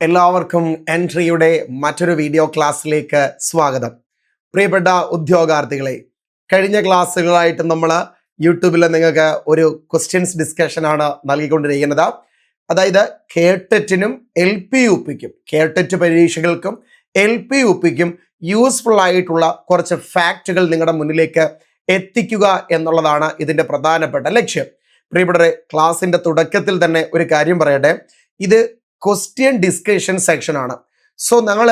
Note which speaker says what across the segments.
Speaker 1: എല്ലാവർക്കും എൻട്രിയുടെ മറ്റൊരു വീഡിയോ ക്ലാസ്സിലേക്ക് സ്വാഗതം. പ്രിയപ്പെട്ട ഉദ്യോഗാർത്ഥികളെ, കഴിഞ്ഞ ക്ലാസ്സുകളായിട്ട് നമ്മൾ യൂട്യൂബിൽ നിങ്ങൾക്ക് ഒരു ക്വസ്റ്റ്യൻസ് ഡിസ്കഷനാണ് നൽകിക്കൊണ്ടിരിക്കുന്നത്. അതായത് കേട്ടറ്റിനും LP-UPക്കും കേട്ടറ്റ് പരീക്ഷകൾക്കും LP-UPക്കും യൂസ്ഫുൾ ആയിട്ടുള്ള കുറച്ച് ഫാക്റ്റുകൾ നിങ്ങളുടെ മുന്നിലേക്ക് എത്തിക്കുക എന്നുള്ളതാണ് ഇതിൻ്റെ പ്രധാനപ്പെട്ട ലക്ഷ്യം. പ്രിയപ്പെട്ടവരെ, ക്ലാസ്സിൻ്റെ തുടക്കത്തിൽ തന്നെ ഒരു കാര്യം പറയട്ടെ. ഇത് ക്വസ്റ്റ്യൻ ഡിസ്കഷൻ സെക്ഷൻ ആണ്. സോ ഞങ്ങൾ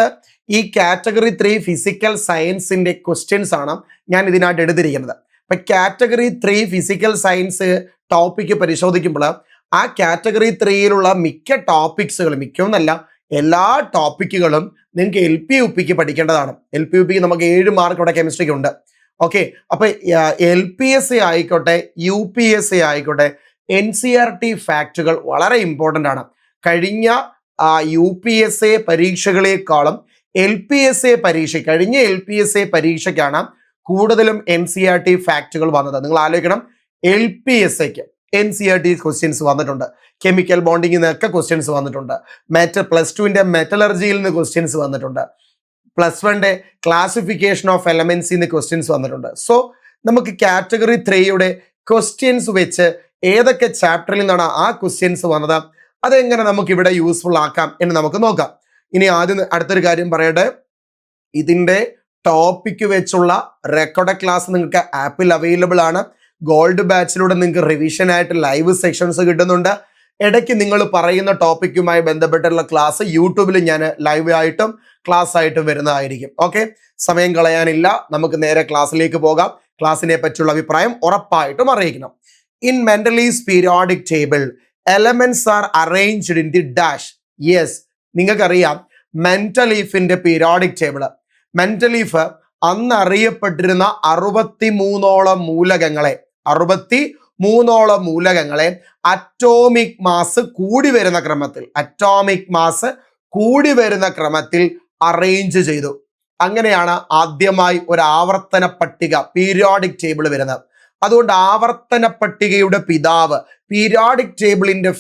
Speaker 1: ഈ കാറ്റഗറി 3 ഫിസിക്കൽ സയൻസിൻ്റെ ക്വസ്റ്റ്യൻസ് ആണ് ഞാൻ ഇതിനായിട്ട് എടുത്തിരിക്കുന്നത്. അപ്പം കാറ്റഗറി 3 ഫിസിക്കൽ സയൻസ് ടോപ്പിക്ക് പരിശോധിക്കുമ്പോൾ ആ കാറ്റഗറി 3യിലുള്ള മിക്ക ടോപ്പിക്സുകളും, മിക്കൊന്നല്ല എല്ലാ ടോപ്പിക്കുകളും നിങ്ങൾക്ക് LP-UPക്ക് പഠിക്കേണ്ടതാണ്. LP-UPക്ക് നമുക്ക് 7 മാർക്ക് ഇവിടെ കെമിസ്ട്രിക്ക് ഉണ്ട്. ഓക്കെ, അപ്പോൾ LPSC ആയിക്കോട്ടെ UPSC ആയിക്കോട്ടെ NCERT ഫാക്റ്റുകൾ വളരെ ഇമ്പോർട്ടൻ്റ് ആണ്. കഴിഞ്ഞ UPSC പരീക്ഷകളെക്കാളും കഴിഞ്ഞ LPSC പരീക്ഷയ്ക്കാണ് കൂടുതലും NCERT ഫാക്റ്റുകൾ വന്നത്. നിങ്ങൾ ആലോചിക്കണം, LPSCക്ക് NCERT ക്വസ്റ്റ്യൻസ് വന്നിട്ടുണ്ട്. കെമിക്കൽ ബോണ്ടിങ്ങിൽ നിന്നൊക്കെ ക്വസ്റ്റ്യൻസ് വന്നിട്ടുണ്ട്. +2 മെറ്റലർജിയിൽ നിന്ന് ക്വസ്റ്റ്യൻസ് വന്നിട്ടുണ്ട്. +1 ക്ലാസിഫിക്കേഷൻ ഓഫ് എലമെന്റ്സിൽ നിന്ന് ക്വസ്റ്റ്യൻസ് വന്നിട്ടുണ്ട്. സോ നമുക്ക് കാറ്റഗറി 3യുടെ ക്വസ്റ്റ്യൻസ് വെച്ച് ഏതൊക്കെ ചാപ്റ്ററിൽ നിന്നാണ് ആ ക്വസ്റ്റ്യൻസ് വന്നത്, അതെങ്ങനെ നമുക്ക് ഇവിടെ യൂസ്ഫുൾ ആക്കാം എന്ന് നമുക്ക് നോക്കാം. ഇനി ആദ്യം അടുത്തൊരു കാര്യം പറയട്ടെ. ഇതിൻ്റെ ടോപ്പിക്ക് വെച്ചുള്ള റെക്കോർഡ് ക്ലാസ് നിങ്ങൾക്ക് ആപ്പിൽ അവൈലബിൾ ആണ്. ഗോൾഡ് ബാച്ചിലൂടെ നിങ്ങൾക്ക് റിവിഷൻ ആയിട്ട് ലൈവ് സെക്ഷൻസ് കിട്ടുന്നുണ്ട്. ഇടയ്ക്ക് നിങ്ങൾ പറയുന്ന ടോപ്പിക്കുമായി ബന്ധപ്പെട്ടുള്ള ക്ലാസ് യൂട്യൂബിൽ ഞാൻ ലൈവ് ആയിട്ടും ക്ലാസ് ആയിട്ടും വരുന്നതായിരിക്കും. ഓക്കെ, സമയം കളയാനില്ല, നമുക്ക് നേരെ ക്ലാസ്സിലേക്ക് പോകാം. ക്ലാസ്സിനെ പറ്റിയുള്ള അഭിപ്രായം ഉറപ്പായിട്ടും അറിയിക്കണം. In Mendeleev's periodic table elements R arranged in the dash. Yes, നിങ്ങൾക്കറിയാം മെന്റലീഫിന്റെ പീരിയോഡിക് ടേബിള്. മെന്റലീഫ് അന്ന് അറിയപ്പെട്ടിരുന്ന 63ഓളം മൂലകങ്ങളെ അറ്റോമിക് മാസ് കൂടി വരുന്ന ക്രമത്തിൽ അറേഞ്ച് ചെയ്തു. അങ്ങനെയാണ് ആദ്യമായി ഒരു ആവർത്തന പട്ടിക പീരിയോഡിക് ടേബിൾ വരുന്നത്. അതുകൊണ്ട് ആവർത്തന പട്ടികയുടെ പിതാവ്, പീരിയോഡിക് ടേബിളിന്റെ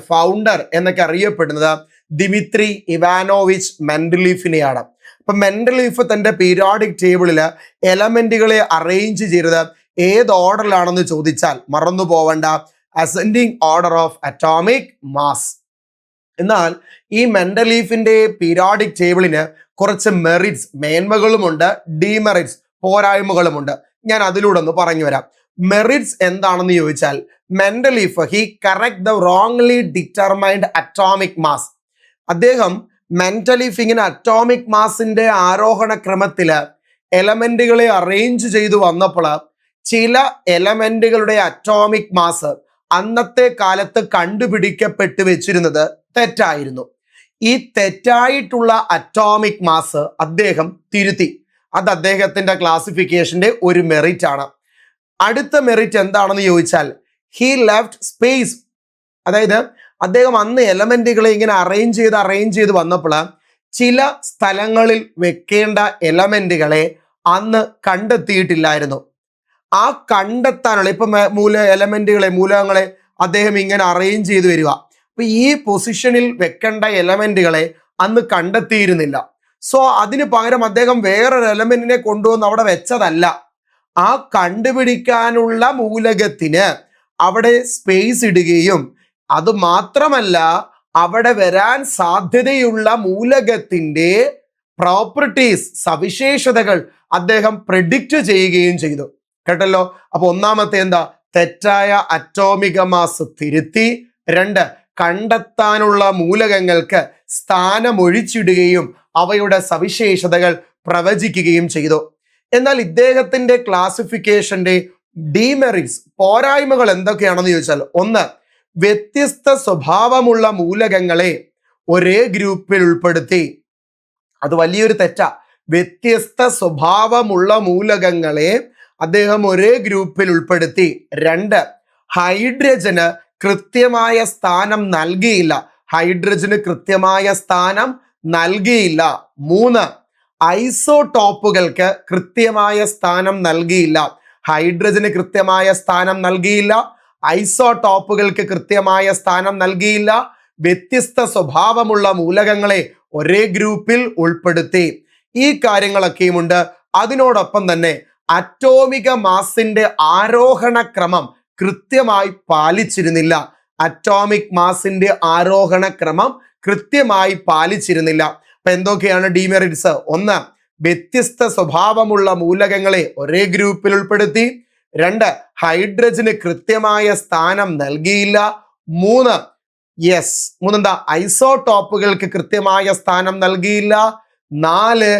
Speaker 1: ഫൗണ്ടർ എന്നൊക്കെ അറിയപ്പെടുന്നത് ദിമിത്രി ഇവാനോവിച്ച് മെൻഡലീഫിനെയാണ്. അപ്പൊ മെൻഡലീഫ് തന്റെ പീരിയോഡിക് ടേബിളില് എലമെന്റുകളെ അറേഞ്ച് ചെയ്തത് ഏത് ഓർഡറിലാണെന്ന് ചോദിച്ചാൽ മറന്നു പോവേണ്ട, ascending order of atomic mass. എന്നാൽ ഈ മെൻഡലീഫിന്റെ പീരിയോഡിക് ടേബിളിന് കുറച്ച് മെറിറ്റ്സ്, മേന്മകളുമുണ്ട്, ഡീമെറിറ്റ്സ്, പോരായ്മകളുമുണ്ട്. ഞാൻ അതിലൂടെ ഒന്ന് പറഞ്ഞു വരാം. മെറിറ്റ്സ് എന്താണെന്ന് ചോദിച്ചാൽ, Mendeleev he correct the wrongly determined atomic mass. അദ്ദേഹം മെന്റലീഫ് ഇങ്ങനെ അറ്റോമിക് മാസിന്റെ ആരോഹണ ക്രമത്തില് എലമെന്റുകളെ അറേഞ്ച് ചെയ്തു വന്നപ്പോൾ ചില എലമെന്റുകളുടെ അറ്റോമിക് മാസ് അന്നത്തെ കാലത്ത് കണ്ടുപിടിക്കപ്പെട്ട് വെച്ചിരുന്നത് തെറ്റായിരുന്നു. ഈ തെറ്റായിട്ടുള്ള അറ്റോമിക് മാസ് അദ്ദേഹം തിരുത്തി. അത് അദ്ദേഹത്തിന്റെ ക്ലാസിഫിക്കേഷന്റെ ഒരു മെറിറ്റ് ആണ്. അടുത്ത മെറിറ്റ് എന്താണെന്ന് ചോദിച്ചാൽ, ഹി ലെഫ്റ്റ് സ്പേസ്. അതായത് അദ്ദേഹം അന്ന് എലമെന്റുകളെ ഇങ്ങനെ അറേഞ്ച് ചെയ്ത് വന്നപ്പോൾ ചില സ്ഥലങ്ങളിൽ വെക്കേണ്ട എലമെന്റുകളെ അന്ന് കണ്ടെത്തിയിട്ടില്ലായിരുന്നു. ആ കണ്ടെത്താനുള്ള ഇപ്പൊ മൂലകങ്ങളെ അദ്ദേഹം ഇങ്ങനെ അറേഞ്ച് ചെയ്ത് വരിക. അപ്പൊ ഈ പൊസിഷനിൽ വെക്കേണ്ട എലമെന്റുകളെ അന്ന് കണ്ടെത്തിയിരുന്നില്ല. സോ അതിന് പകരം അദ്ദേഹം വേറൊരു എലമെന്റിനെ കൊണ്ടുവന്ന് അവിടെ വെച്ചതല്ല. ആ കണ്ടുപിടിക്കാനുള്ള മൂലകത്തിന് അവിടെ സ്പേസ് ഇടുകയും അത് മാത്രമല്ല അവിടെ വരാൻ സാധ്യതയുള്ള മൂലകത്തിന്റെ പ്രോപ്പർട്ടീസ്, സവിശേഷതകൾ അദ്ദേഹം പ്രെഡിക്റ്റ് ചെയ്യുകയും ചെയ്തു. കേട്ടല്ലോ. അപ്പൊ ഒന്നാമത്തെ എന്താ, തെറ്റായ അറ്റോമിക മാസ് തിരുത്തി. 2, കണ്ടെത്താനുള്ള മൂലകങ്ങൾക്ക് സ്ഥാനമൊഴിച്ചിടുകയും അവയുടെ സവിശേഷതകൾ പ്രവചിക്കുകയും ചെയ്തു. എന്നാൽ ഇദ്ദേഹത്തിന്റെ ക്ലാസിഫിക്കേഷന്റെ ഡീമെറിറ്റ്സ്, പോരായ്മകൾ എന്തൊക്കെയാണെന്ന് ചോദിച്ചാൽ, 1, വ്യത്യസ്ത സ്വഭാവമുള്ള മൂലകങ്ങളെ ഒരേ ഗ്രൂപ്പിൽ ഉൾപ്പെടുത്തി. അത് വലിയൊരു തെറ്റാ. വ്യത്യസ്ത സ്വഭാവമുള്ള മൂലകങ്ങളെ അദ്ദേഹം ഒരേ ഗ്രൂപ്പിൽ ഉൾപ്പെടുത്തി. 2, ഹൈഡ്രജന് കൃത്യമായ സ്ഥാനം നൽകിയില്ല. 3, ഐസോടോപ്പുകൾക്ക് കൃത്യമായ സ്ഥാനം നൽകിയില്ല. ഹൈഡ്രജന് കൃത്യമായ സ്ഥാനം നൽകിയില്ല, ഐസോടോപ്പുകൾക്ക് കൃത്യമായ സ്ഥാനം നൽകിയില്ല. വ്യത്യസ്ത സ്വഭാവമുള്ള മൂലകങ്ങളെ ഒരേ ഗ്രൂപ്പിൽ ഉൾപ്പെടുത്തി. ഈ കാര്യങ്ങളൊക്കെയുമുണ്ട്. അതിനോടൊപ്പം തന്നെ അറ്റോമിക മാസിന്റെ ആരോഹണ ക്രമം കൃത്യമായി പാലിച്ചിരുന്നില്ല. അറ്റോമിക് മാസിന്റെ ആരോഹണ ക്രമം കൃത്യമായി പാലിച്ചിരുന്നില്ല. അപ്പൊ എന്തൊക്കെയാണ് ഡീമെറിറ്റ്സ്? ഒന്ന്, വ്യത്യസ്ത സ്വഭാവമുള്ള മൂലകങ്ങളെ ഒരേ ഗ്രൂപ്പിൽ ഉൾപ്പെടുത്തി. രണ്ട്, ഹൈഡ്രജന് കൃത്യമായ സ്ഥാനം നൽകിയില്ല. മൂന്നെന്താ, ഐസോടോപ്പുകൾക്ക് കൃത്യമായ സ്ഥാനം നൽകിയില്ല. 4,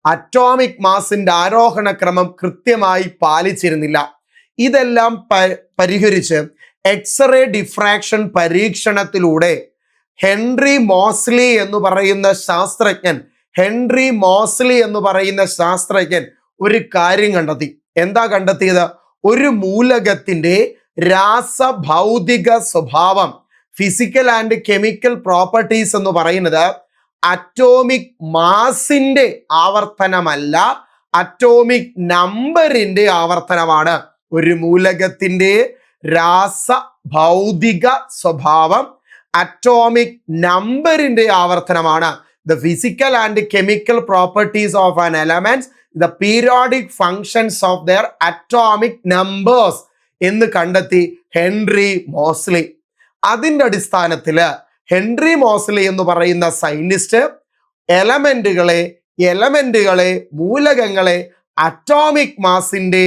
Speaker 1: അറ്റോമിക് മാസിന്റെ ആരോഹണ ക്രമം കൃത്യമായി പാലിച്ചിരുന്നില്ല. ഇതെല്ലാം പരിഹരിച്ച് എക്സ്റേ ഡിഫ്രാക്ഷൻ പരീക്ഷണത്തിലൂടെ ഹെൻറി മോസ്ലി എന്ന് പറയുന്ന ശാസ്ത്രജ്ഞൻ ഒരു കാര്യം കണ്ടെത്തി. എന്താ കണ്ടെത്തിയത്? ഒരു മൂലകത്തിന്റെ രാസഭൗതിക സ്വഭാവം, ഫിസിക്കൽ ആൻഡ് കെമിക്കൽ പ്രോപ്പർട്ടീസ് എന്ന് പറയുന്നത് അറ്റോമിക് മാസിന്റെ ആവർത്തനമല്ല, അറ്റോമിക് നമ്പറിന്റെ ആവർത്തനമാണ്. ഒരു മൂലകത്തിന്റെ രാസഭൗതിക സ്വഭാവം അറ്റോമിക് നമ്പറിന്റെ ആവർത്തനമാണ്. The physical and chemical properties of an element, the periodic functions of their atomic numbers എന്ന് കണ്ടെത്തി ഹെൻറി മോസ്ലി. അതിന്റെ അടിസ്ഥാനത്തില് ഹെൻറി മോസ്ലി എന്ന് പറയുന്ന സയന്റിസ്റ്റ് എലമെന്റുകളെ മൂലകങ്ങളെ അറ്റോമിക് മാസിന്റെ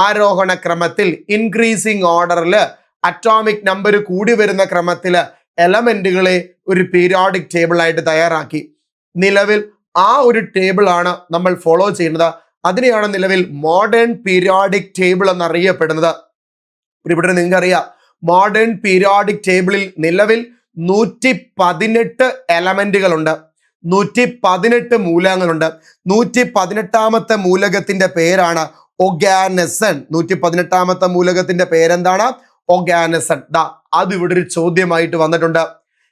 Speaker 1: ആരോഹണ ക്രമത്തിൽ, ഇൻക്രീസിങ് ഓർഡറിൽ, അറ്റോമിക് നമ്പർ കൂടി വരുന്ന ക്രമത്തിൽ എലമെന്റുകളെ ഒരു പീരിയോഡിക് ടേബിൾ ആയിട്ട് തയ്യാറാക്കി. നിലവിൽ ആ ഒരു ടേബിൾ ആണ് നമ്മൾ ഫോളോ ചെയ്യുന്നത്. അതിനെയാണ് നിലവിൽ മോഡേൺ പീരിയോഡിക് ടേബിൾ എന്നറിയപ്പെടുന്നത്. ഇവിടെ നിങ്ങൾക്കറിയാം, മോഡേൺ പീരിയോഡിക് ടേബിളിൽ നിലവിൽ 118 എലമെന്റുകളുണ്ട്, 118 മൂലകങ്ങളുണ്ട്. 118ാമത്തെ മൂലകത്തിന്റെ പേരാണ് ഓർഗാനിസം. 118ാമത്തെ മൂലകത്തിന്റെ പേരെന്താണ്? ഓർഗാനിസം. അത് ഇവിടെ ഒരു ചോദ്യമായിട്ട് വന്നിട്ടുണ്ട്.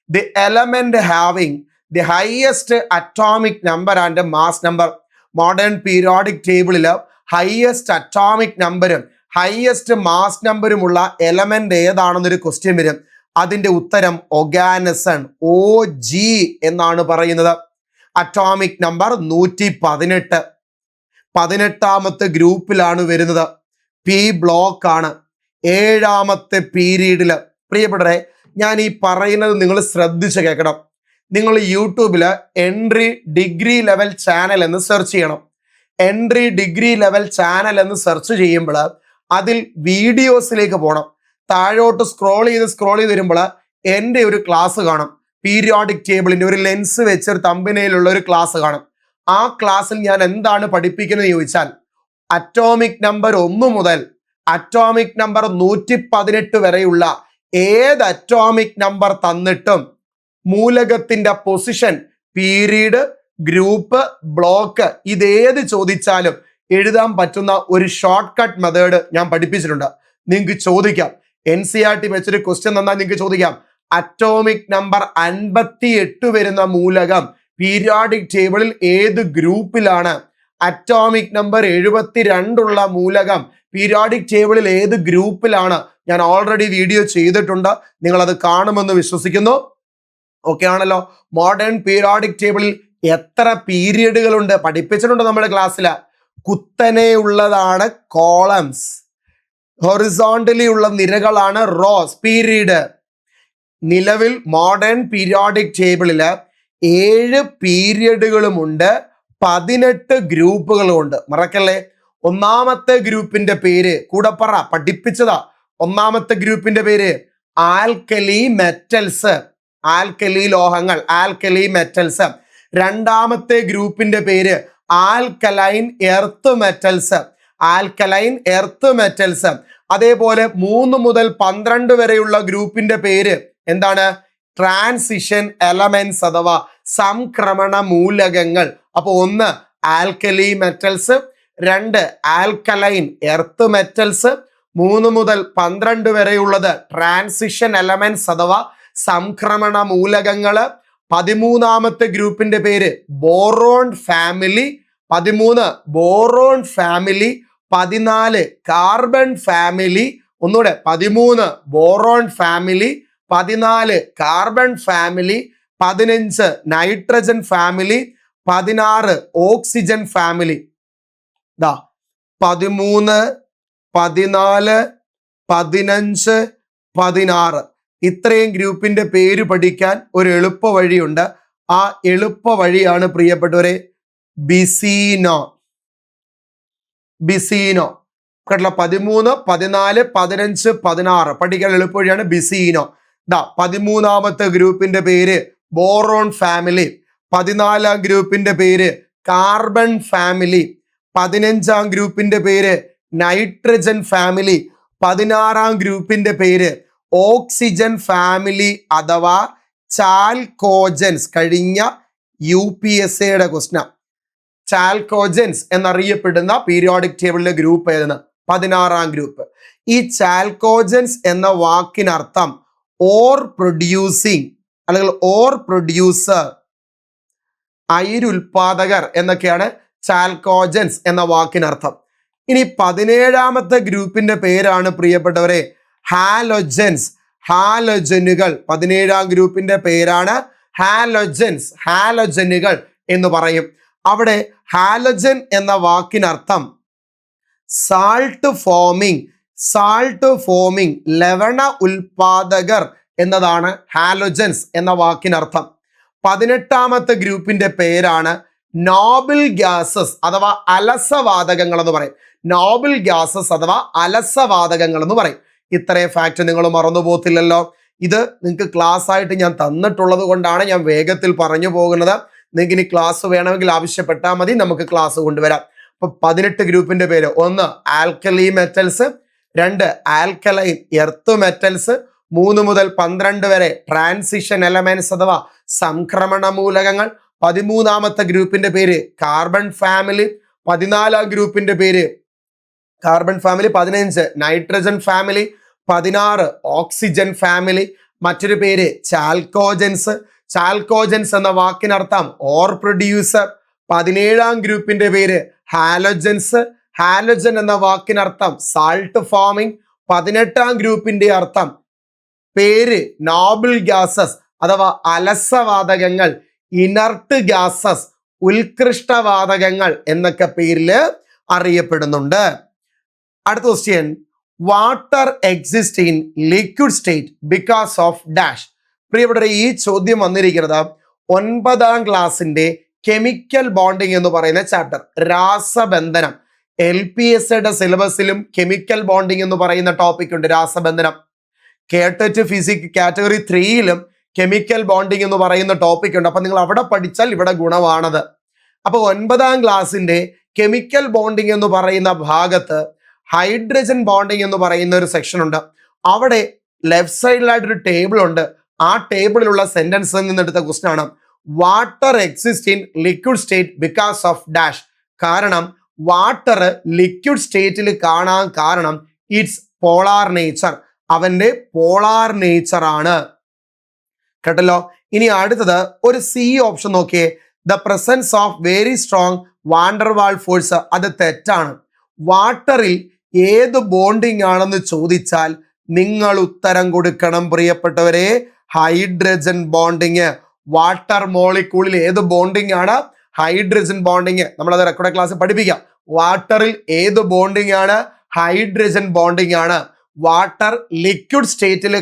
Speaker 1: The element having the highest atomic number and mass number. Modern periodic ടേബിളിൽ ഹയസ്റ്റ് അറ്റോമിക് നമ്പറും ഹയസ്റ്റ് മാസ് നമ്പറുമുള്ള എലമെന്റ് ഏതാണെന്നൊരു ക്വസ്റ്റ്യൻ വരും. അതിന്റെ ഉത്തരം ഓർഗാനിസം, OG എന്നാണ് പറയുന്നത്. അറ്റോമിക് നമ്പർ 118, 18ാമത്തെ ഗ്രൂപ്പിലാണ് വരുന്നത്. പി ബ്ലോക്ക് ആണ്. 7ാമത്തെ പീരീഡില്. പ്രിയപ്പെട്ടവരെ, ഞാൻ ഈ പറയുന്നത് നിങ്ങൾ ശ്രദ്ധിച്ച് കേൾക്കണം. നിങ്ങൾ യൂട്യൂബില് എൻട്രി ഡിഗ്രി ലെവൽ ചാനൽ എന്ന് സെർച്ച് ചെയ്യണം. എൻട്രി ഡിഗ്രി ലെവൽ ചാനൽ എന്ന് സെർച്ച് ചെയ്യുമ്പോൾ അതിൽ വീഡിയോസിലേക്ക് പോകണം. താഴോട്ട് സ്ക്രോൾ ചെയ്ത് വരുമ്പോൾ എൻ്റെ ഒരു ക്ലാസ് കാണും. പീരിയോഡിക് ടേബിളിന്റെ ഒരു ലെൻസ് വെച്ച് ഒരു തമ്പനയിലുള്ള ഒരു ക്ലാസ് കാണും. ആ ക്ലാസ്സിൽ ഞാൻ എന്താണ് പഠിപ്പിക്കുന്നത് ചോദിച്ചാൽ, അറ്റോമിക് നമ്പർ 1 മുതൽ അറ്റോമിക് നമ്പർ 118 വരെയുള്ള ഏത് അറ്റോമിക് നമ്പർ തന്നിട്ടും മൂലകത്തിന്റെ പൊസിഷൻ, പീരീഡ്, ഗ്രൂപ്പ്, ബ്ലോക്ക് ഇതേത് ചോദിച്ചാലും എഴുതാൻ പറ്റുന്ന ഒരു ഷോർട്ട് കട്ട് മെത്തേഡ് ഞാൻ പഠിപ്പിച്ചിട്ടുണ്ട്. നിങ്ങൾക്ക് ചോദിക്കാം, NCERT വെച്ചൊരു ക്വസ്റ്റ്യൻ തന്നാൽ നിങ്ങൾക്ക് ചോദിക്കാം, അറ്റോമിക് നമ്പർ 58 വരുന്ന മൂലകം പീരിയോഡിക് ടേബിളിൽ ഏത് ഗ്രൂപ്പിലാണ്? അറ്റോമിക് നമ്പർ 72 ഉള്ള മൂലകം പീരിയോഡിക് ടേബിളിൽ ഏത് ഗ്രൂപ്പിലാണ്? ഞാൻ ഓൾറെഡി വീഡിയോ ചെയ്തിട്ടുണ്ട്, നിങ്ങൾ അത് കാണുമെന്ന് വിശ്വസിക്കുന്നു. ഓക്കെ ആണല്ലോ. മോഡേൺ പീരിയോഡിക് ടേബിളിൽ എത്ര പീരിയഡുകളുണ്ട് പഠിപ്പിച്ചിട്ടുണ്ട് നമ്മുടെ ക്ലാസ്സിൽ. കുത്തനെയുള്ളതാണ് കോളംസ്, ഹൊറിസോണ്ടലി ഉള്ള നിരകളാണ് റോസ്. പീരീഡ്. നിലവിൽ മോഡേൺ പീരിയോഡിക് ടേബിളില് 7 പീരിയഡുകളുമുണ്ട്, 18 ഗ്രൂപ്പുകളുമുണ്ട്. മറക്കല്ലേ. ഒന്നാമത്തെ ഗ്രൂപ്പിന്റെ പേര് കൂടപ്പറ പഠിപ്പിച്ചതാ. ഒന്നാമത്തെ ഗ്രൂപ്പിന്റെ പേര് ആൽക്കലി മെറ്റൽസ്, ആൽക്കലി ലോഹങ്ങൾ, ആൽക്കലി മെറ്റൽസ്. രണ്ടാമത്തെ ഗ്രൂപ്പിന്റെ പേര് alkaline earth metals, alkaline earth metals. അതേപോലെ 3 മുതൽ 12 വരെയുള്ള ഗ്രൂപ്പിന്റെ പേര് എന്താണ്? ട്രാൻസിഷൻ എലമെന്റ്സ് അഥവാ സംക്രമണ മൂലകങ്ങൾ. അപ്പൊ 1 alkali metals, 2 alkaline earth metals, 3 മുതൽ 12 വരെയുള്ളത് ട്രാൻസിഷൻ എലമെന്റ്സ് അഥവാ സംക്രമണ മൂലകങ്ങള്. 13ാമത്തെ ഗ്രൂപ്പിന്റെ പേര് boron family, 13 boron family, 14 carbon family, ഒന്നുകൂടെ 13 boron family, 14 carbon family, 15 nitrogen family, 16 oxygen family. 13, 14, 15, 16 ഇത്രയും ഗ്രൂപ്പിന്റെ പേര് പഠിക്കാൻ ഒരു എളുപ്പ വഴിയുണ്ട്. ആ എളുപ്പ വഴിയാണ് പ്രിയപ്പെട്ടവരെ ബിസീനോ. കേട്ടല്ലോ, 13, 14, 15, 16 പഠിക്കാൻ എളുപ്പ വഴിയാണ് ബിസീനോ. 13ാമത്തെ ഗ്രൂപ്പിന്റെ പേര് ബോറോൺ ഫാമിലി, 14ാം ഗ്രൂപ്പിന്റെ പേര് കാർബൺ ഫാമിലി, 15ാം ഗ്രൂപ്പിന്റെ പേര് നൈട്രജൻ ഫാമിലി, 16ാം ഗ്രൂപ്പിന്റെ പേര് ഓക്സിജൻ ഫാമിലി അഥവാ ചാൽക്കോജൻസ്. കഴിഞ്ഞ UPSAയുടെ ക്വസ്റ്റ്യൻ. ചാൽക്കോജൻസ് എന്നറിയപ്പെടുന്ന പീരിയോഡിക് ടേബിളിലെ ഗ്രൂപ്പ് ഏതെന്ന്? 16ാം ഗ്രൂപ്പ്. ഈ ചാൽക്കോജൻസ് എന്ന വാക്കിനർത്ഥം ഓർ പ്രൊഡ്യൂസിങ് അല്ലെങ്കിൽ ഓർ പ്രൊഡ്യൂസർ, അയിരുൽപാദകർ എന്നൊക്കെയാണ് ചാൽക്കോജൻസ് എന്ന വാക്കിനർത്ഥം. ഇനി 17ാമത്തെ ഗ്രൂപ്പിന്റെ പേരാണ് പ്രിയപ്പെട്ടവരെ ഹാലോജൻസ്, ഹാലോജനുകൾ. 17ാം ഗ്രൂപ്പിന്റെ പേരാണ് ഹാലോജൻസ്, ഹാലോജനുകൾ എന്ന് പറയും. അവിടെ ഹാലോജൻ എന്ന വാക്കിനർത്ഥം സാൾട്ട് ഫോമിങ്, ലവണ ഉൽപാദകർ എന്നതാണ് ഹാലോജൻസ് എന്ന വാക്കിനർത്ഥം. 18ാമത്തെ ഗ്രൂപ്പിന്റെ പേരാണ് നോബിൾ ഗ്യാസസ് അഥവാ അലസവാതകങ്ങൾ എന്ന് പറയും. നോബിൾ ഗ്യാസസ് അഥവാ അലസവാതകങ്ങൾ എന്ന് പറയും. ഇത്രയും ഫാക്ട് നിങ്ങൾ മറന്നു പോകത്തില്ലല്ലോ. ഇത് നിങ്ങൾക്ക് ക്ലാസ് ആയിട്ട് ഞാൻ തന്നിട്ടുള്ളത് കൊണ്ടാണ് ഞാൻ വേഗത്തിൽ പറഞ്ഞു പോകുന്നത്. നിങ്ങൾക്ക് ഇനി ക്ലാസ് വേണമെങ്കിൽ ആവശ്യപ്പെട്ടാൽ മതി, നമുക്ക് ക്ലാസ് കൊണ്ടുവരാം. അപ്പൊ 18 ഗ്രൂപ്പിന്റെ പേര്: 1 alkali metals, 2 alkaline earth metals, 3 മുതൽ 12 വരെ ട്രാൻസിഷൻ എലമെന്റ്സ് അഥവാ സംക്രമണ മൂലകങ്ങൾ, 13ാമത്തെ ഗ്രൂപ്പിന്റെ പേര് കാർബൺ ഫാമിലി, 14ാം ഗ്രൂപ്പിന്റെ പേര് carbon family, 15 nitrogen family, 16 oxygen family, മറ്റൊരു പേര് ചാൽക്കോജൻസ്. ചാൽക്കോജൻസ് എന്ന വാക്കിനർത്ഥം ഓർ പ്രൊഡ്യൂസർ. 17ാം ഗ്രൂപ്പിന്റെ പേര് ഹാലോജൻസ്, ഹാലോജൻ എന്ന വാക്കിനർത്ഥം സാൾട്ട് ഫോമിങ്. 18ാം ഗ്രൂപ്പിന്റെ അർത്ഥം പേര് നോബിൾ ഗ്യാസസ് അഥവാ അലസവാതകങ്ങൾ, ഇനർട്ട് ഗ്യാസസ്, ഉത്കൃഷ്ടവാതകങ്ങൾ എന്നൊക്കെ പേരില് അറിയപ്പെടുന്നുണ്ട്. അടുത്ത question: water exist in liquid state because of dash. പ്രിയപ്പെട്ടവരെ, ഈ ചോദ്യം വന്നിരിക്കുന്നത് 9ാം ക്ലാസ്സിന്റെ കെമിക്കൽ ബോണ്ടിങ് എന്ന് പറയുന്ന ചാപ്റ്റർ, രാസബന്ധനം. LPSAയുടെ സിലബസിലും കെമിക്കൽ ബോണ്ടിങ് എന്ന് പറയുന്ന ടോപ്പിക് ഉണ്ട്, രാസബന്ധനം. കേട്ടറ്റ് ഫിസിക്സ് കാറ്റഗറി 3യിലും കെമിക്കൽ ബോണ്ടിങ് എന്ന് പറയുന്ന ടോപ്പിക് ഉണ്ട്. അപ്പൊ നിങ്ങൾ അവിടെ പഠിച്ചാൽ ഇവിടെ ഗുണമാണത്. അപ്പൊ 9ാം ക്ലാസ്സിന്റെ കെമിക്കൽ ബോണ്ടിങ് എന്ന് പറയുന്ന ഭാഗത്ത് ഹൈഡ്രജൻ ബോണ്ടിങ് എന്ന് പറയുന്ന ഒരു സെക്ഷൻ ഉണ്ട്. അവിടെ ലെഫ്റ്റ് സൈഡിലായിട്ടൊരു ടേബിൾ ഉണ്ട്. ആ ടേബിളിലുള്ള സെന്റൻസിൽ നിന്നെടുത്ത ക്വസ്റ്റ്യൻ ആണ് water exist in liquid state because of dash. കാരണം വാട്ടർ ലിക്വിഡ് സ്റ്റേറ്റിൽ കാണാൻ കാരണം ഇറ്റ്സ് പോളാർ നേച്ചർ, അവന്റെ പോളാർ നേച്ചർ ആണ്. കേട്ടല്ലോ. ഇനി അടുത്തത് ഒരു C ഓപ്ഷൻ നോക്കിയേ, the presence of very strong van der Waals force. അത് തെറ്റാണ്. വാട്ടറിൽ ഏത് ബോണ്ടിങ് ആണെന്ന് ചോദിച്ചാൽ നിങ്ങൾ ഉത്തരം കൊടുക്കണം പ്രിയപ്പെട്ടവരെ, ഹൈഡ്രജൻ ബോണ്ടിങ്. വാട്ടർ മോളിക്യൂളിൽ ഏത് ബോണ്ടിങ് ആണ്? Hydrogen bonding. നമ്മളത് റെക്കോർഡ് ക്ലാസ് പഠിപ്പിക്കാം. വാട്ടറിൽ ഏത് ബോണ്ടിങ് ആണ്? ഹൈഡ്രജൻ ബോണ്ടിങ് ആണ്. വാട്ടർ ലിക്വിഡ് സ്റ്റേറ്റിൽ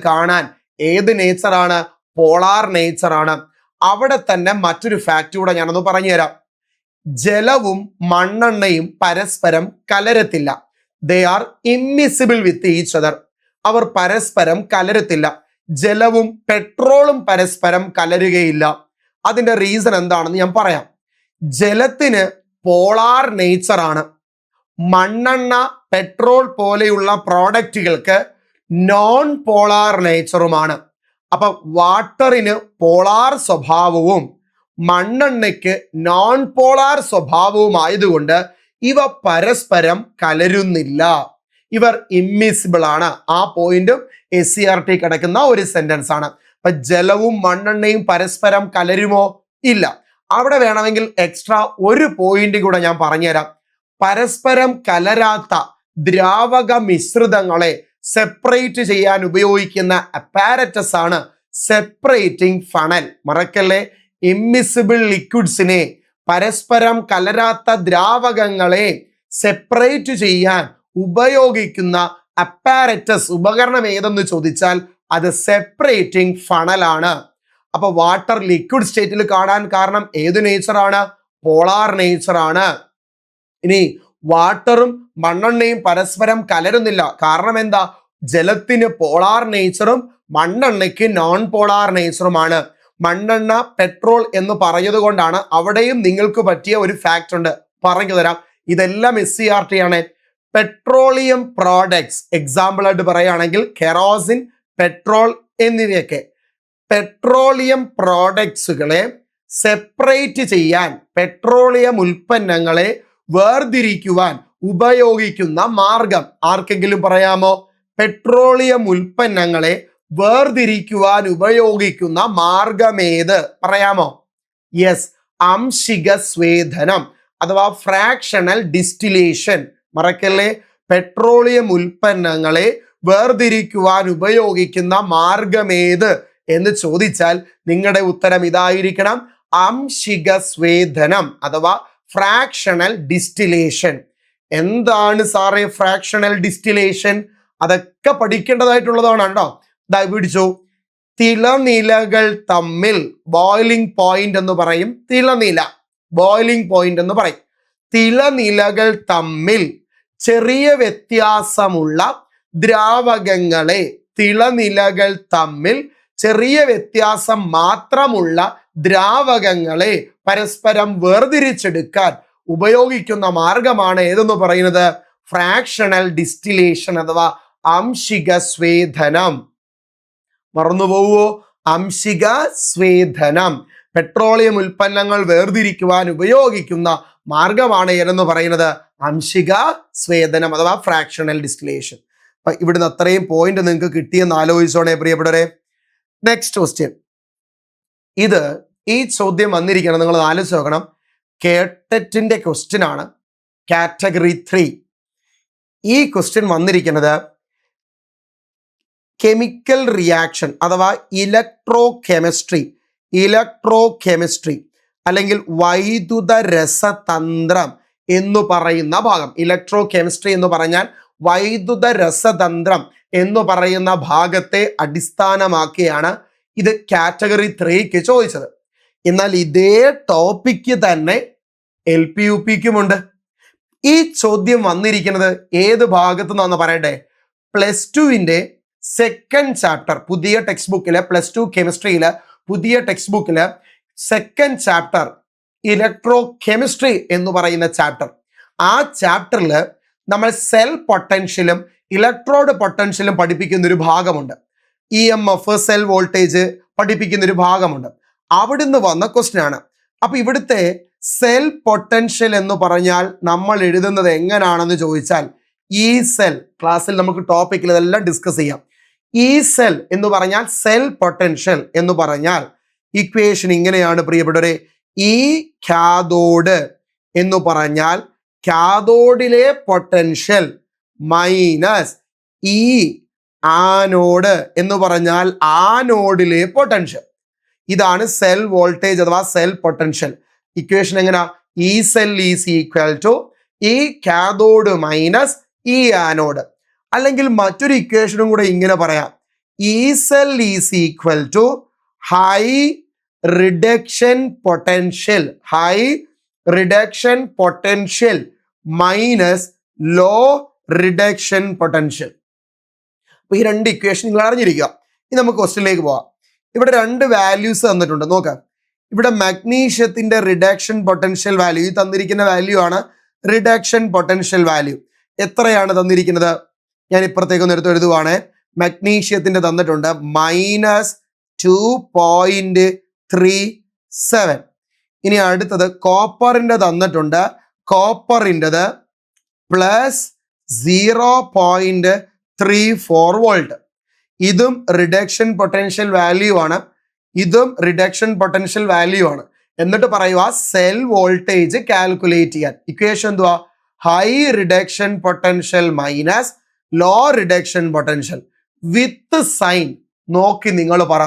Speaker 1: കാണാൻ ഏത് നേച്ചർ ആണ്? പോളാർ നേച്ചർ ആണ്. അവിടെ തന്നെ മറ്റൊരു ഫാക്ട് കൂടെ ഞാനൊന്ന് പറഞ്ഞു തരാം. ജലവും മണ്ണെണ്ണയും പരസ്പരം കലരത്തില്ല. They are immiscible with each other. അവർ പരസ്പരം കലരത്തില്ല. ജലവും പെട്രോളും പരസ്പരം കലരുകയില്ല. അതിന്റെ റീസൺ എന്താണെന്ന് ഞാൻ പറയാം. ജലത്തിന് പോളാർ നേച്ചർ ആണ്. മണ്ണെണ്ണ, പെട്രോൾ പോലെയുള്ള പ്രോഡക്റ്റുകൾക്ക് നോൺ പോളാർ നേച്ചറുമാണ്. അപ്പൊ വാട്ടറിന് പോളാർ സ്വഭാവവും മണ്ണെണ്ണയ്ക്ക് നോൺ പോളാർ സ്വഭാവവും ആയതുകൊണ്ട് ഇവ പരസ്പരം കലരുന്നില്ല. ഇവർ ഇമ്മിസിബിൾ ആണ്. ആ പോയിന്റും SCERT കിടക്കുന്ന ഒരു സെന്റൻസ് ആണ്. അപ്പൊ ജലവും മണ്ണെണ്ണയും പരസ്പരം കലരുമോ? ഇല്ല. അവിടെ വേണമെങ്കിൽ എക്സ്ട്രാ ഒരു പോയിന്റ് കൂടെ ഞാൻ പറഞ്ഞുതരാം. പരസ്പരം കലരാത്ത ദ്രാവക മിശ്രിതങ്ങളെ സെപ്പറേറ്റ് ചെയ്യാൻ ഉപയോഗിക്കുന്ന അപ്പാരറ്റസ് ആണ് സെപ്പറേറ്റിംഗ് ഫണൽ. മറക്കല്ലേ, ഇമ്മിസിബിൾ ലിക്വിഡ്സിനെ, പരസ്പരം കലരാത്ത ദ്രാവകങ്ങളെ സെപ്പറേറ്റ് ചെയ്യാൻ ഉപയോഗിക്കുന്ന അപ്പാരറ്റസ്, ഉപകരണം ഏതെന്ന് ചോദിച്ചാൽ അത് സെപ്പറേറ്റിംഗ് ഫണലാണ്. അപ്പൊ വാട്ടർ ലിക്വിഡ് സ്റ്റേറ്റിൽ കാണാൻ കാരണം ഏത് നേച്ചറാണ്? പോളാർ നേച്ചറാണ്. ഇനി വാട്ടറും മണ്ണെണ്ണയും പരസ്പരം കലരുന്നില്ല. കാരണം എന്താ? ജലത്തിന് പോളാർ നേച്ചറും മണ്ണെണ്ണയ്ക്ക് നോൺ പോളാർ നേച്ചറുമാണ്. മണ്ണെണ്ണ പെട്രോൾ എന്ന് പറഞ്ഞത് കൊണ്ടാണ് അവിടെയും നിങ്ങൾക്ക് പറ്റിയ ഒരു ഫാക്ട് ഉണ്ട്, പറഞ്ഞു തരാം. ഇതെല്ലാം SCERT ആണ്. പെട്രോളിയം പ്രോഡക്ട്സ് എക്സാമ്പിൾ ആയിട്ട് പറയുകയാണെങ്കിൽ കെറോസിൻ, പെട്രോൾ എന്നിവയൊക്കെ. പെട്രോളിയം പ്രോഡക്ട്സുകളെ സെപ്പറേറ്റ് ചെയ്യാൻ, പെട്രോളിയം ഉൽപ്പന്നങ്ങളെ വേർതിരിക്കുവാൻ ഉപയോഗിക്കുന്ന മാർഗം ആർക്കെങ്കിലും പറയാമോ? പെട്രോളിയം ഉൽപ്പന്നങ്ങളെ വേർതിരിക്കുവാൻ ഉപയോഗിക്കുന്ന മാർഗമേത്? പറയാമോ? യെസ്, ആംശിക സ്വേദനം അഥവാ ഫ്രാക്ഷണൽ ഡിസ്റ്റിലേഷൻ. മറക്കല്ലേ, പെട്രോളിയം ഉൽപ്പന്നങ്ങളെ വേർതിരിക്കുവാൻ ഉപയോഗിക്കുന്ന മാർഗമേത് എന്ന് ചോദിച്ചാൽ നിങ്ങളുടെ ഉത്തരം ഇതായിരിക്കണം, ആംശിക സ്വേദനം അഥവാ ഫ്രാക്ഷണൽ ഡിസ്റ്റിലേഷൻ. എന്താണ് സാറേ ഫ്രാക്ഷണൽ ഡിസ്റ്റിലേഷൻ? അതൊക്കെ പഠിക്കേണ്ടതായിട്ടുള്ളതാണ് കേട്ടോ. ദാ പിടിച്ചോ, തിളനിലകൾ തമ്മിൽ ബോയിലിംഗ് പോയിന്റ് എന്ന് പറയും. തിളനില ബോയിലിംഗ് പോയിന്റ് എന്ന് പറയും. തിളനിലകൾ തമ്മിൽ ചെറിയ വ്യത്യാസമുള്ള ദ്രാവകങ്ങളെ, തിളനിലകൾ തമ്മിൽ ചെറിയ വ്യത്യാസം മാത്രമുള്ള ദ്രാവകങ്ങളെ പരസ്പരം വേർതിരിച്ചെടുക്കാൻ ഉപയോഗിക്കുന്ന മാർഗമാണ് ഏതെന്ന് പറയുന്നത്? ഫ്രാക്ഷണൽ ഡിസ്റ്റിലേഷൻ അഥവാ ആംശിക സ്വേദനം. മറന്നുപോവോ? ആംശിക സ്വേദനം പെട്രോളിയം ഉൽപ്പന്നങ്ങൾ വേർതിരിക്കുവാൻ ഉപയോഗിക്കുന്ന മാർഗമാണ് ഏതെന്ന് പറയുന്നത്? ആംശിക സ്വേദനം അഥവാ ഫ്രാക്ഷണൽ ഡിസ്റ്റിലേഷൻ. അപ്പൊ ഇവിടുന്ന് അത്രയും പോയിന്റ് നിങ്ങൾക്ക് കിട്ടിയെന്ന് ആലോചിച്ചോണേ പ്രിയപ്പെട്ടവരെ. Next question. ഈ ചോദ്യം വന്നിരിക്കണം, നിങ്ങൾ ആലോചിച്ച് നോക്കണം. കേട്ടറ്റിന്റെ ക്വസ്റ്റ്യൻ ആണ്, കാറ്റഗറി 3. ഈ ക്വസ്റ്റ്യൻ വന്നിരിക്കുന്നത് കെമിക്കൽ റിയാക്ഷൻ അഥവാ ഇലക്ട്രോ കെമിസ്ട്രി അല്ലെങ്കിൽ വൈദ്യുത രസതന്ത്രം എന്ന് പറയുന്ന ഭാഗം. ഇലക്ട്രോ കെമിസ്ട്രി എന്ന് പറഞ്ഞാൽ വൈദ്യുത രസതന്ത്രം എന്ന് പറയുന്ന ഭാഗത്തെ അടിസ്ഥാനമാക്കിയാണ് ഇത് കാറ്റഗറി 3ക്ക് ചോദിച്ചത്. എന്നാൽ ഇതേ ടോപ്പിക്ക് തന്നെ LP-UPക്കുമുണ്ട്. ഈ ചോദ്യം വന്നിരിക്കുന്നത് ഏത് ഭാഗത്തു നിന്നാന്ന് പറയട്ടെ? +2ന്റെ സെക്കൻഡ് ചാപ്റ്റർ, പുതിയ ടെക്സ്റ്റ് ബുക്കില് +2 കെമിസ്ട്രിയില് പുതിയ ടെക്സ്റ്റ് ബുക്കില് സെക്കൻഡ് ചാപ്റ്റർ ഇലക്ട്രോ കെമിസ്ട്രി എന്ന് പറയുന്ന ചാപ്റ്റർ. ആ ചാപ്റ്ററിൽ നമ്മൾ സെൽ പൊട്ടൻഷ്യലും ഇലക്ട്രോഡ് പൊട്ടൻഷ്യലും പഠിപ്പിക്കുന്ന ഒരു ഭാഗമുണ്ട്. EMF, സെൽ വോൾട്ടേജ് പഠിപ്പിക്കുന്ന ഒരു ഭാഗമുണ്ട്. അവിടുന്ന് വന്ന ക്വസ്റ്റ്യൻ ആണ്. അപ്പൊ ഇവിടുത്തെ സെൽ പൊട്ടൻഷ്യൽ എന്ന് പറഞ്ഞാൽ നമ്മൾ എഴുതുന്നത് എങ്ങനെയാണെന്ന് ചോദിച്ചാൽ, ഈ സെൽ ക്ലാസ്സിൽ നമുക്ക് ടോപ്പിക്കിൽ ഇതെല്ലാം ഡിസ്കസ് ചെയ്യാം. ഈ സെൽ എന്ന് പറഞ്ഞാൽ സെൽ പൊട്ടൻഷ്യൽ എന്ന് പറഞ്ഞാൽ ഇക്വേഷൻ ഇങ്ങനെയാണ് പ്രിയപ്പെട്ടവരെ. ഈ കാഥോഡ് എന്ന് പറഞ്ഞാൽ കാഥോഡിലെ പൊട്ടൻഷ്യൽ മൈനസ് ഈ ആനോഡ് എന്ന് പറഞ്ഞാൽ ആനോഡിലെ പൊട്ടൻഷ്യൽ. ഇതാണ് സെൽ വോൾട്ടേജ് അഥവാ സെൽ പൊട്ടൻഷ്യൽ. ഇക്വേഷൻ എങ്ങനെയാ? E cell is equal to E cathode minus E anode. അല്ലെങ്കിൽ മറ്റൊരു ഇക്വേഷനും കൂടെ ഇങ്ങനെ പറയാം, E cell is equal to high reduction potential minus low reduction potential. അപ്പൊ ഈ രണ്ട് ഇക്വേഷൻ നിങ്ങൾ അറിഞ്ഞിരിക്കുക. ഇനി നമുക്ക് ക്വസ്റ്റ്യനിലേക്ക് പോവാം. ഇവിടെ രണ്ട് വാല്യൂസ് തന്നിട്ടുണ്ട്, നോക്കാം. ഇവിടെ മഗ്നീഷ്യത്തിന്റെ റിഡക്ഷൻ പൊട്ടൻഷ്യൽ വാല്യൂ, ഈ തന്നിരിക്കുന്ന വാല്യൂ ആണ് റിഡക്ഷൻ പൊട്ടൻഷ്യൽ വാല്യൂ. എത്രയാണ് തന്നിരിക്കുന്നത്? ഞാൻ ഇപ്പുറത്തേക്കൊന്ന് എടുത്ത് എഴുതുവാണ്. മഗ്നീഷ്യത്തിന്റെ തന്നിട്ടുണ്ട് -2.37. ഇനി അടുത്തത് കോപ്പറിന്റെ തന്നിട്ടുണ്ട്. കോപ്പറിൻ്റെത് +0.34 വോൾട്ട്. ഇതും റിഡക്ഷൻ പൊട്ടൻഷ്യൽ വാല്യൂ ആണ്, ഇതും റിഡക്ഷൻ പൊട്ടൻഷ്യൽ വാല്യൂ ആണ്. എന്നിട്ട് പറയുക സെൽ വോൾട്ടേജ് കാൽക്കുലേറ്റ് ചെയ്യാൻ. ഇക്വേഷൻ എന്തുവാ? High reduction potential minus low reduction potential with sign നോക്കി നിങ്ങൾ പറ.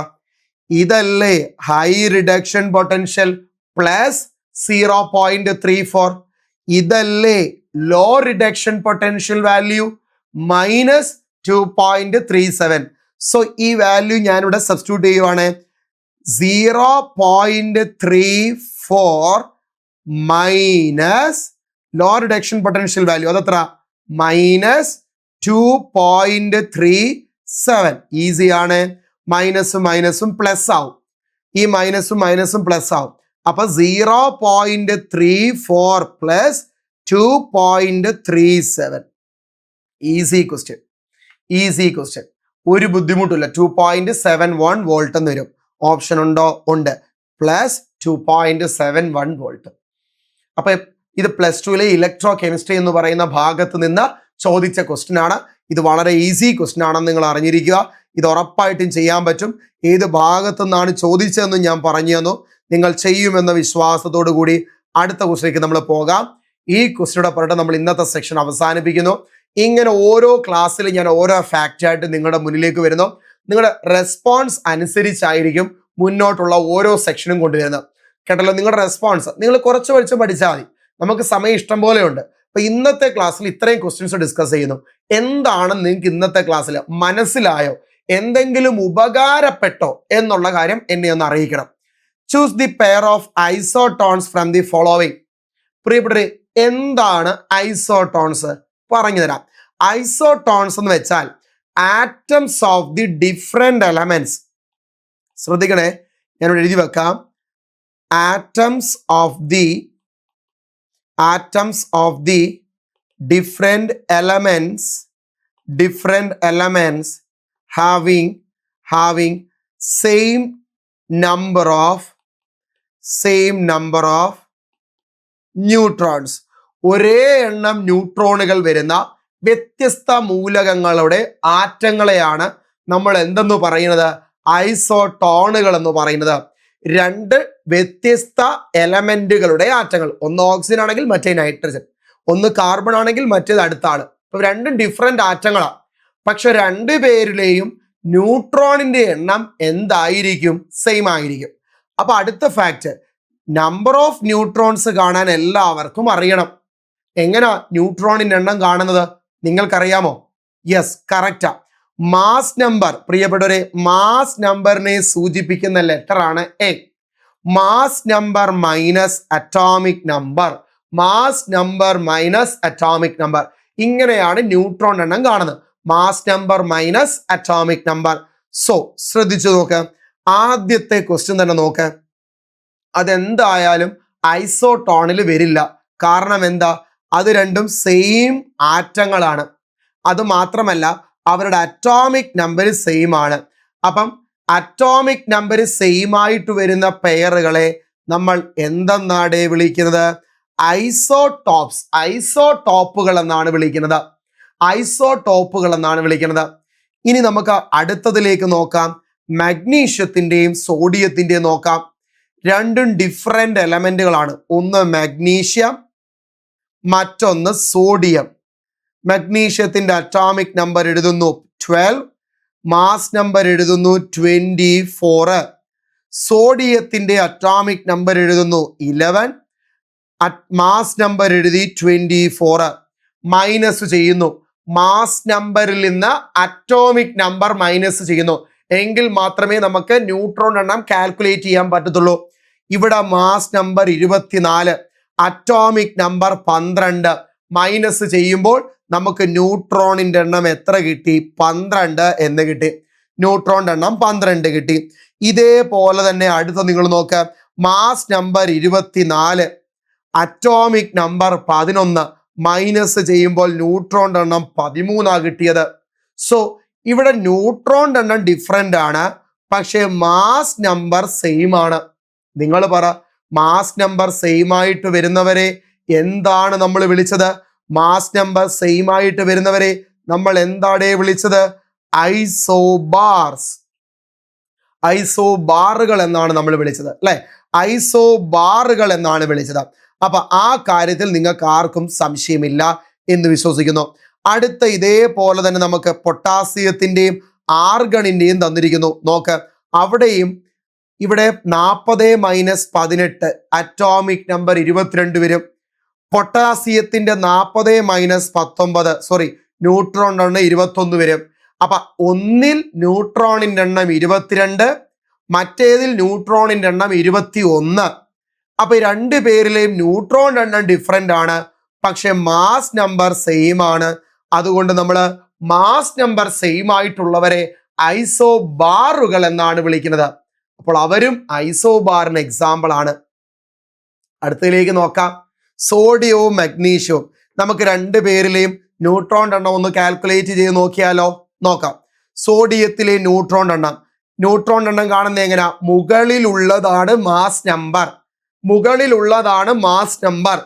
Speaker 1: ഇതല്ലേ ഹൈ റിഡക്ഷൻ പൊട്ടൻഷ്യൽ പ്ലസ് 0.34. ഇതല്ലേ low reduction potential value minus 2.37. So ഈ വാല്യൂ ഞാനിവിടെ സബ്സ്റ്റിറ്റ്യൂട്ട് ചെയ്യുവാണ്. 0.34 minus low reduction potential value അതെത്ര? മൈനസ് 2.37. ഈസി ആണ്. മൈനസും മൈനസും പ്ലസ് ആവും. ഈ മൈനസും മൈനസും പ്ലസ് ആവും. അപ്പൊ 0.34 plus 2.37. Easy question, easy question. ഒരു ബുദ്ധിമുട്ടില്ല. 2.71 വോൾട്ട് എന്ന് വരും. ഓപ്ഷൻ ഉണ്ടോ? ഉണ്ട്. Plus 2.71 volt. അപ്പൊ ഇത് പ്ലസ് ടുവിലെ ഇലക്ട്രോ കെമിസ്ട്രി എന്ന് പറയുന്ന ഭാഗത്ത് നിന്ന് ചോദിച്ച ക്വസ്റ്റ്യൻ ആണ്. ഇത് വളരെ ഈസി ക്വസ്റ്റ്യൻ ആണെന്ന് നിങ്ങൾ അറിഞ്ഞിരിക്കുക. ഇത് ഉറപ്പായിട്ടും ചെയ്യാൻ പറ്റും. ഏത് ഭാഗത്തു നിന്നാണ് ചോദിച്ചതെന്ന് ഞാൻ പറഞ്ഞു തന്നു. നിങ്ങൾ ചെയ്യുമെന്ന വിശ്വാസത്തോടു കൂടി അടുത്ത ക്വസ്റ്റ്യനിലേക്ക് നമ്മൾ പോകാം. ഈ ക്വസ്റ്റ്യനോടെ പറഞ്ഞിട്ട് നമ്മൾ ഇന്നത്തെ സെക്ഷൻ അവസാനിപ്പിക്കുന്നു. ഇങ്ങനെ ഓരോ ക്ലാസ്സിൽ ഞാൻ ഓരോ ഫാക്റ്റ് ആയിട്ട് നിങ്ങളുടെ മുന്നിലേക്ക് വരുന്നു. നിങ്ങളുടെ റെസ്പോൺസ് അനുസരിച്ചായിരിക്കും മുന്നോട്ടുള്ള ഓരോ സെക്ഷനും കൊണ്ടുവരുന്നത്. കേട്ടല്ലോ? നിങ്ങളുടെ റെസ്പോൺസ് നിങ്ങൾ കുറച്ച് പഠിച്ച് പഠിച്ചാൽ മതി. നമുക്ക് സമയം ഇഷ്ടം പോലെ ഉണ്ട്. അപ്പൊ ഇന്നത്തെ ക്ലാസ്സിൽ ഇത്രയും ക്വസ്റ്റ്യൻസ് ഡിസ്കസ് ചെയ്യുന്നു. എന്താണ് നിങ്ങൾക്ക് ഇന്നത്തെ ക്ലാസ്സിൽ മനസ്സിലായോ, എന്തെങ്കിലും ഉപകാരപ്പെട്ടോ എന്നുള്ള കാര്യം എന്നെ ഒന്ന് അറിയിക്കണം. Choose the pair of ഐസോടോൺസ് from the following. പ്രിയപ്പെട്ടവരെ, എന്താണ് ഐസോടോൺസ്? പറഞ്ഞു തരാം. ഐസോടോൺസ് എന്ന് വെച്ചാൽ atoms of the different elements. ശ്രദ്ധിക്കണേ, ഞാൻ എഴുതി വെക്കാം. Atoms of the different elements having same number of neutrons. ഒരേ എണ്ണം ന്യൂട്രോണുകൾ വരുന്ന വ്യത്യസ്ത മൂലകങ്ങളുടെ ആറ്റങ്ങളെയാണ് നമ്മൾ എന്തെന്ന് പറയുന്നത്? ഐസോടോണുകൾ എന്ന് പറയുന്നത്. രണ്ട് വ്യത്യസ്ത എലമെന്റുകളുടെ ആറ്റങ്ങൾ, ഒന്ന് ഓക്സിജൻ ആണെങ്കിൽ മറ്റേ നൈട്രജൻ, ഒന്ന് കാർബൺ ആണെങ്കിൽ മറ്റേത് അടുത്താണ്. ഇപ്പൊ രണ്ടും ഡിഫറെന്റ് ആറ്റങ്ങളാണ്. പക്ഷെ രണ്ടു പേരിലെയും ന്യൂട്രോണിന്റെ എണ്ണം എന്തായിരിക്കും? സെയിം ആയിരിക്കും. അപ്പൊ അടുത്ത ഫാക്ട്, നമ്പർ ഓഫ് ന്യൂട്രോൺസ് കാണാൻ എല്ലാവർക്കും അറിയണം. എങ്ങനെയാ ന്യൂട്രോണിന്റെ എണ്ണം കാണുന്നത്? നിങ്ങൾക്കറിയാമോ? Yes, correct. Mass number. പ്രിയപ്പെട്ടവരെ, മാസ് നമ്പറിനെ സൂചിപ്പിക്കുന്ന ലെറ്റർ ആണ് A. Mass number minus atomic number, mass number minus atomic number. ഇങ്ങനെയാണ് ന്യൂട്രോൺ എണ്ണം കാണുന്നത്. Mass number minus atomic number. So ശ്രദ്ധിച്ചു നോക്ക്. ആദ്യത്തെ ക്വസ്റ്റ്യൻ തന്നെ നോക്ക്. അതെന്തായാലും ഐസോടോണിൽ വരില്ല. കാരണം എന്താ? അത് രണ്ടും സെയിം ആറ്റങ്ങളാണ്. അത് മാത്രമല്ല അവരുടെ അറ്റോമിക് നമ്പർ സെയിം ആണ്. അപ്പം അറ്റോമിക് നമ്പർ സെയിം ആയിട്ട് വരുന്ന പെയറുകളെ നമ്മൾ എന്തെന്നാണ് വിളിക്കുന്നത്? ഐസോടോപ്സ്, ഐസോടോപ്പുകൾ എന്നാണ് വിളിക്കുന്നത്. ഐസോടോപ്പുകൾ എന്നാണ് വിളിക്കുന്നത്. ഇനി നമുക്ക് അടുത്തതിലേക്ക് നോക്കാം. മഗ്നീഷ്യത്തിന്റെയും സോഡിയത്തിന്റെയും നോക്കാം. രണ്ടും ഡിഫറെന്റ് എലമെന്റുകളാണ്. ഒന്ന് മഗ്നീഷ്യം, മറ്റൊന്ന് സോഡിയം. മഗ്നീഷ്യത്തിന്റെ അറ്റോമിക് നമ്പർ എഴുതുന്നു 12, മാസ് നമ്പർ എഴുതുന്നു 24. സോഡിയത്തിന്റെ അറ്റോമിക് നമ്പർ എഴുതുന്നു 11, മാസ് നമ്പർ എഴുതി 24. മൈനസ് ചെയ്യുന്നു. മാസ് നമ്പറിൽ നിന്ന് അറ്റോമിക് നമ്പർ മൈനസ് ചെയ്യുന്നു. എങ്കിൽ മാത്രമേ നമുക്ക് ന്യൂട്രോൺ എണ്ണം കാൽക്കുലേറ്റ് ചെയ്യാൻ പറ്റത്തുള്ളൂ. ഇവിടെ mass number 24, atomic number 12. Minus ചെയ്യുമ്പോൾ നമുക്ക് ന്യൂട്രോണിന്റെ എണ്ണം എത്ര കിട്ടി? 12 എന്ന് കിട്ടി. ന്യൂട്രോണിന്റെ എണ്ണം 12 കിട്ടി. ഇതേപോലെ തന്നെ അടുത്ത നിങ്ങൾ നോക്ക. Mass number 24, atomic number 11. Minus ചെയ്യുമ്പോൾ ന്യൂട്രോണിന്റെ എണ്ണം 13 കിട്ടിയത്. സോ ഇവിടെ ന്യൂട്രോണിന്റെ എണ്ണം ഡിഫറെന്റ് ആണ്, പക്ഷെ മാസ് നമ്പർ സെയിം ആണ്. നിങ്ങൾ പറ, മാസ് നമ്പർ സെയിം ആയിട്ട് വരുന്നവരെ എന്താണ് നമ്മൾ വിളിച്ചത്? മാസ് നമ്പർ സെയിം ആയിട്ട് വരുന്നവരെ നമ്മൾ എന്താണ് വിളിച്ചത്? ഐസോബാർസ്. ഐസോബാറുകൾ എന്നാണ് നമ്മൾ വിളിച്ചത്, അല്ലെ? ഐസോബാറുകൾ എന്നാണ് വിളിച്ചത്. അപ്പൊ ആ കാര്യത്തിൽ നിങ്ങൾക്ക് ആർക്കും സംശയമില്ല എന്ന് വിശ്വസിക്കുന്നു. അടുത്ത ഇതേപോലെ തന്നെ നമുക്ക് പൊട്ടാസ്യത്തിന്റെയും ആർഗണിന്റെയും തന്നിരിക്കുന്നു. നോക്ക്, അവിടെയും ഇവിടെ 40 - 18 അറ്റോമിക് നമ്പർ 22 വരും. പൊട്ടാസ്യത്തിന്റെ 40 - 19 ന്യൂട്രോണിന്റെ എണ്ണം 21 വരും. അപ്പൊ ഒന്നിൽ ന്യൂട്രോണിന്റെ എണ്ണം 22, മറ്റേതിൽ ന്യൂട്രോണിന്റെ എണ്ണം 21. അപ്പൊ രണ്ട് പേരിലെയും ന്യൂട്രോണിന്റെ എണ്ണം ഡിഫറെന്റ് ആണ്, പക്ഷെ മാസ് നമ്പർ സെയിം ആണ്. അതുകൊണ്ട് നമ്മൾ മാസ് നമ്പർ സെയിം ആയിട്ടുള്ളവരെ ഐസോബാറുകൾ എന്നാണ് വിളിക്കുന്നത്. അപ്പോൾ അവരും ഐസോബാറിന് എക്സാമ്പിൾ ആണ്. അടുത്തതിലേക്ക് നോക്കാം. സോഡിയവും മഗ്നീഷ്യവും. നമുക്ക് രണ്ട് പേരിലെയും ന്യൂട്രോൺ എണ്ണം ഒന്ന് കാൽക്കുലേറ്റ് ചെയ്ത് നോക്കിയാലോ? നോക്കാം. സോഡിയത്തിലെ ന്യൂട്രോൺ എണ്ണം കാണുന്ന എങ്ങനെയാ? മുകളിലുള്ളതാണ് മാസ് നമ്പർ,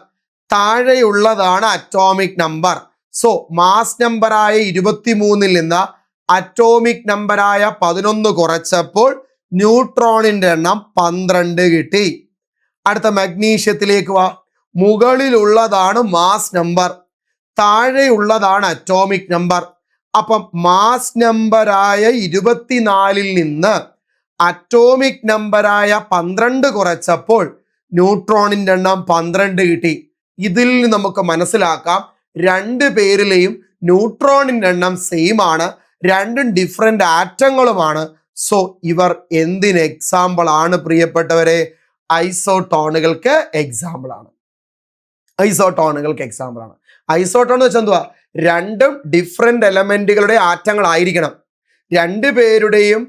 Speaker 1: താഴെയുള്ളതാണ് അറ്റോമിക് നമ്പർ. സോ മാസ് നമ്പറായ 23 നിന്ന് അറ്റോമിക് നമ്പറായ 11 കുറച്ചപ്പോൾ ന്യൂട്രോണിന്റെ എണ്ണം 12 കിട്ടി. അടുത്ത മഗ്നീഷ്യത്തിലേക്ക് വാ. മുകളിലുള്ളതാണ് മാസ് നമ്പർ, താഴെയുള്ളതാണ് അറ്റോമിക് നമ്പർ. അപ്പം മാസ് നമ്പറായ 24 നിന്ന് അറ്റോമിക് നമ്പറായ 12 കുറച്ചപ്പോൾ ന്യൂട്രോണിന്റെ എണ്ണം 12 കിട്ടി. ഇതിൽ നമുക്ക് മനസ്സിലാക്കാം രണ്ട് പേരിലെയും ന്യൂട്രോണിന്റെ എണ്ണം സെയിം ആണ്, രണ്ടും ഡിഫറെന്റ് ആറ്റങ്ങളുമാണ്. സോ ഇവർ എന്തിന് എക്സാമ്പിൾ ആണ് പ്രിയപ്പെട്ടവരെ? ഐസോട്ടോണുകൾക്ക് എക്സാമ്പിൾ ആണ്. ഐസോട്ടോൺ എന്ന് വെച്ചാൽ എന്തുവാ? രണ്ടും ഡിഫറെന്റ് എലമെന്റുകളുടെ ആറ്റങ്ങളായിരിക്കണം. രണ്ടു പേരുടെയും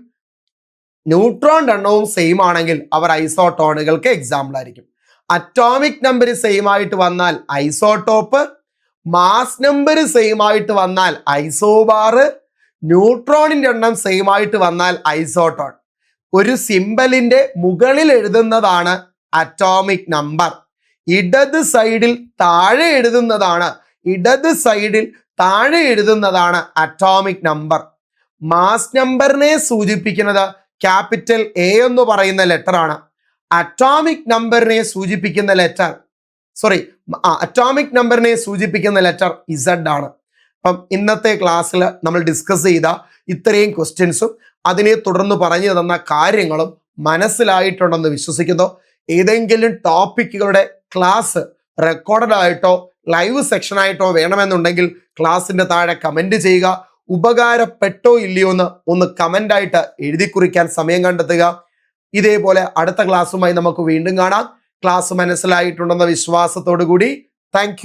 Speaker 1: ന്യൂട്രോൺ എണ്ണവും സെയിം ആണെങ്കിൽ അവർ ഐസോട്ടോണുകൾക്ക് എക്സാമ്പിൾ ആയിരിക്കും. അറ്റോമിക് നമ്പർ സെയിം ആയിട്ട് വന്നാൽ ഐസോട്ടോപ്പ്, മാസ് നമ്പർ സെയിം ആയിട്ട് വന്നാൽ ഐസോബാർ, ന്യൂട്രോണിന്റെ എണ്ണം സെയിം ആയിട്ട് വന്നാൽ ഐസോട്ടോൺ. ഒരു സിമ്പലിന്റെ മുകളിൽ എഴുതുന്നതാണ് അറ്റോമിക് നമ്പർ, ഇടത് സൈഡിൽ താഴെ എഴുതുന്നതാണ് അറ്റോമിക് നമ്പർ. മാസ് നമ്പറിനെ സൂചിപ്പിക്കുന്നത് ക്യാപിറ്റൽ എ എന്ന് പറയുന്ന ലെറ്റർ ആണ്. അറ്റോമിക് നമ്പറിനെ സൂചിപ്പിക്കുന്ന ലെറ്റർ ഇസഡ് ആണ്. അപ്പം ഇന്നത്തെ ക്ലാസ്സിൽ നമ്മൾ ഡിസ്കസ് ചെയ്ത ഇത്രയും ക്വസ്റ്റ്യൻസും അതിനെ തുടർന്ന് പറഞ്ഞു തന്ന കാര്യങ്ങളും മനസ്സിലായിട്ടുണ്ടെന്ന് വിശ്വസിക്കുന്നു. ഏതെങ്കിലും ടോപ്പിക്കുകളുടെ ക്ലാസ് റെക്കോർഡഡ് ആയിട്ടോ ലൈവ് സെക്ഷൻ ആയിട്ടോ വേണമെന്നുണ്ടെങ്കിൽ ക്ലാസ്സിന്റെ താഴെ കമന്റ് ചെയ്യുക. ഉപകാരപ്പെട്ടോ ഇല്ലയോ എന്ന് ഒന്ന് കമന്റ് ആയിട്ട് എഴുതി കുറിക്കാൻ സമയം കണ്ടെത്തുക. ഇതേപോലെ അടുത്ത ക്ലാസ്സുമായി നമുക്ക് വീണ്ടും കാണാം. ക്ലാസ് മനസ്സിലായിട്ടുണ്ടെന്ന വിശ്വാസത്തോടു കൂടി താങ്ക്